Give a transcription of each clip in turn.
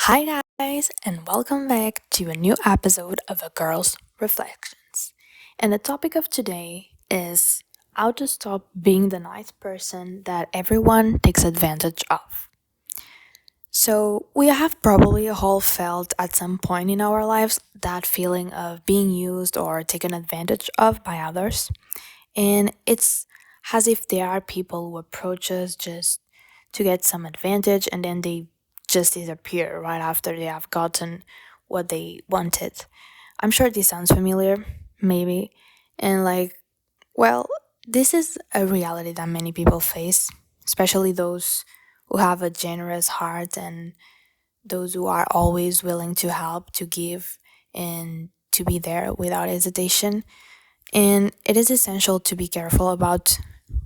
Hi, guys, and welcome back to a new episode of A Girl's Reflections. And the topic of today is how to stop being the nice person that everyone takes advantage of. So, we have probably all felt at some point in our lives that feeling of being used or taken advantage of by others. And it's as if there are people who approach us just to get some advantage and then they just disappear right after they have gotten what they wanted. I'm sure this sounds familiar, maybe. And well, this is a reality that many people face, especially those who have a generous heart and those who are always willing to help, to give, and to be there without hesitation. And it is essential to be careful about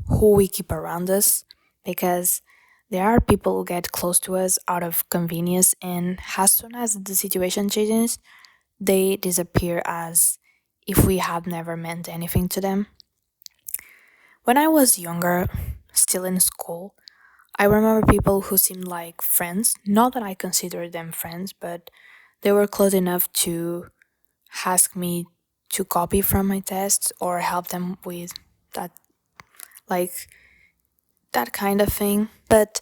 who we keep around us because there are people who get close to us out of convenience, and as soon as the situation changes, they disappear as if we had never meant anything to them. When I was younger, still in school, I remember people who seemed like friends. Not that I considered them friends, but they were close enough to ask me to copy from my tests or help them with that, like that kind of thing. But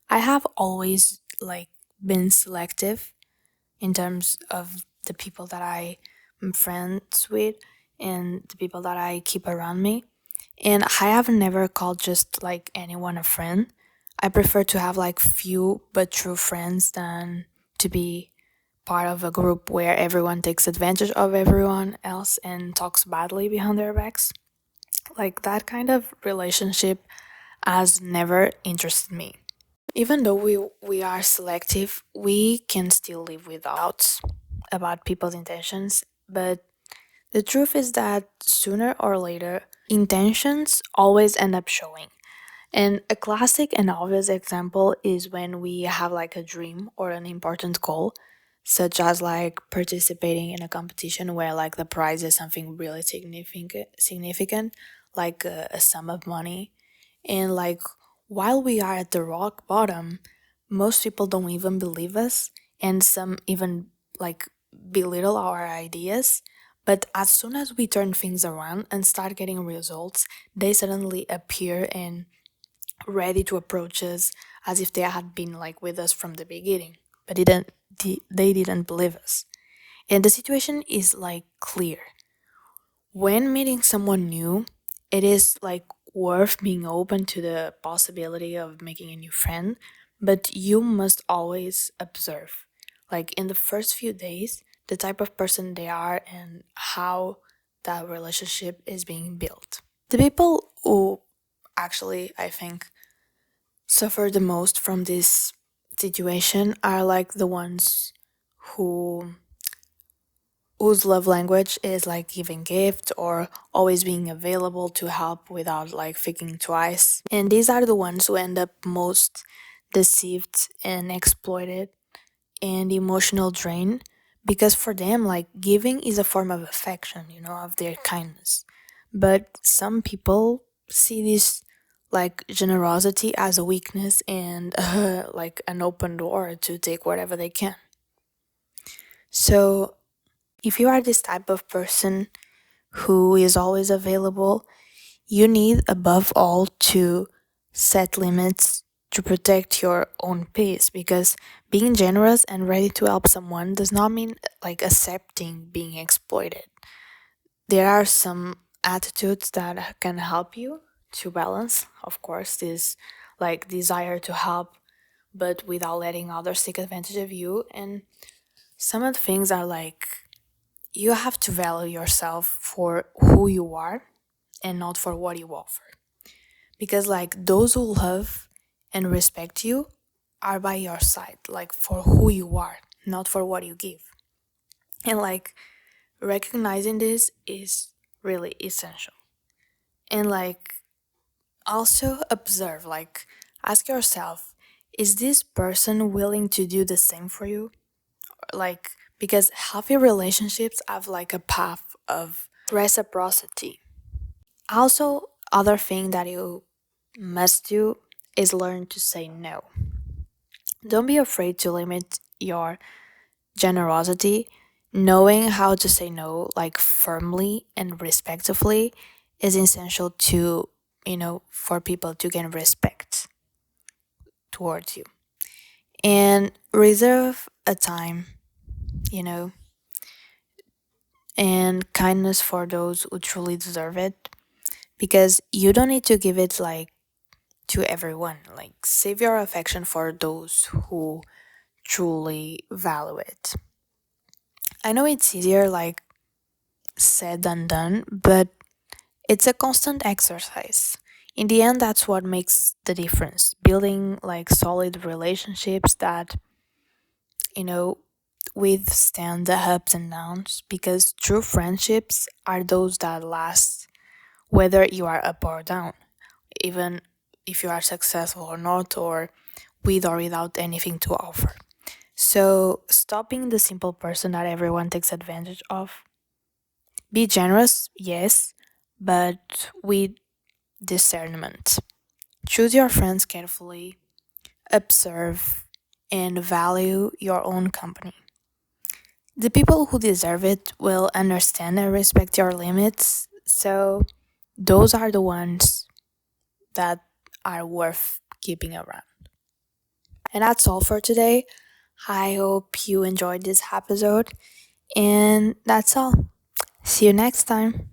I have always been selective in terms of the people that I am friends with and the people that I keep around me. And I have never called just like anyone a friend. I prefer to have like few but true friends than to be part of a group where everyone takes advantage of everyone else and talks badly behind their backs. Like that kind of relationship has never interested me. Even though we are selective, we can still live with doubts about people's intentions, but the truth is that sooner or later, intentions always end up showing. And a classic and obvious example is when we have like a dream or an important goal, such as like participating in a competition where like the prize is something really significant, like a sum of money. And like while we are at the rock bottom, most people don't even believe us, and some even like belittle our ideas. But as soon as we turn things around and start getting results, they suddenly appear and ready to approach us as if they had been like with us from the beginning, but they didn't believe us. And the situation is like clear. When meeting someone new, it is like worth being open to the possibility of making a new friend, but you must always observe, like in the first few days, the type of person they are and how that relationship is being built. The people who actually, I think, suffer the most from this situation are like the ones who whose love language is like giving gift or always being available to help without like thinking twice. And these are the ones who end up most deceived and exploited and emotional drain because for them like giving is a form of affection, of their kindness. But some people see this like generosity as a weakness and like an open door to take whatever they can. So if you are this type of person who is always available, you need above all to set limits to protect your own peace because being generous and ready to help someone does not mean like accepting being exploited. There are some attitudes that can help you to balance, of course, this like desire to help but without letting others take advantage of you. And some of the things are like you have to value yourself for who you are and not for what you offer. Because like those who love and respect you are by your side, like for who you are, not for what you give. And like recognizing this is really essential. And like also observe, like ask yourself, is this person willing to do the same for you? Like because healthy relationships have like a path of reciprocity. Also, other thing that you must do is learn to say no. Don't be afraid to limit your generosity, knowing how to say no, like firmly and respectfully, is essential to, for people to gain respect towards you. And reserve a time, you know, and kindness for those who truly deserve it, because you don't need to give it like to everyone. Like, save your affection for those who truly value it. I know it's easier like said than done, but it's a constant exercise. In the end, that's what makes the difference. Building like solid relationships that, you know, withstand the ups and downs, because true friendships are those that last whether you are up or down, even if you are successful or not, or with or without anything to offer. So, stop being the simple person that everyone takes advantage of. Be generous, yes, but with discernment. Choose your friends carefully, observe, and value your own company. The people who deserve it will understand and respect your limits, so those are the ones that are worth keeping around. And that's all for today. I hope you enjoyed this episode, and that's all. See you next time.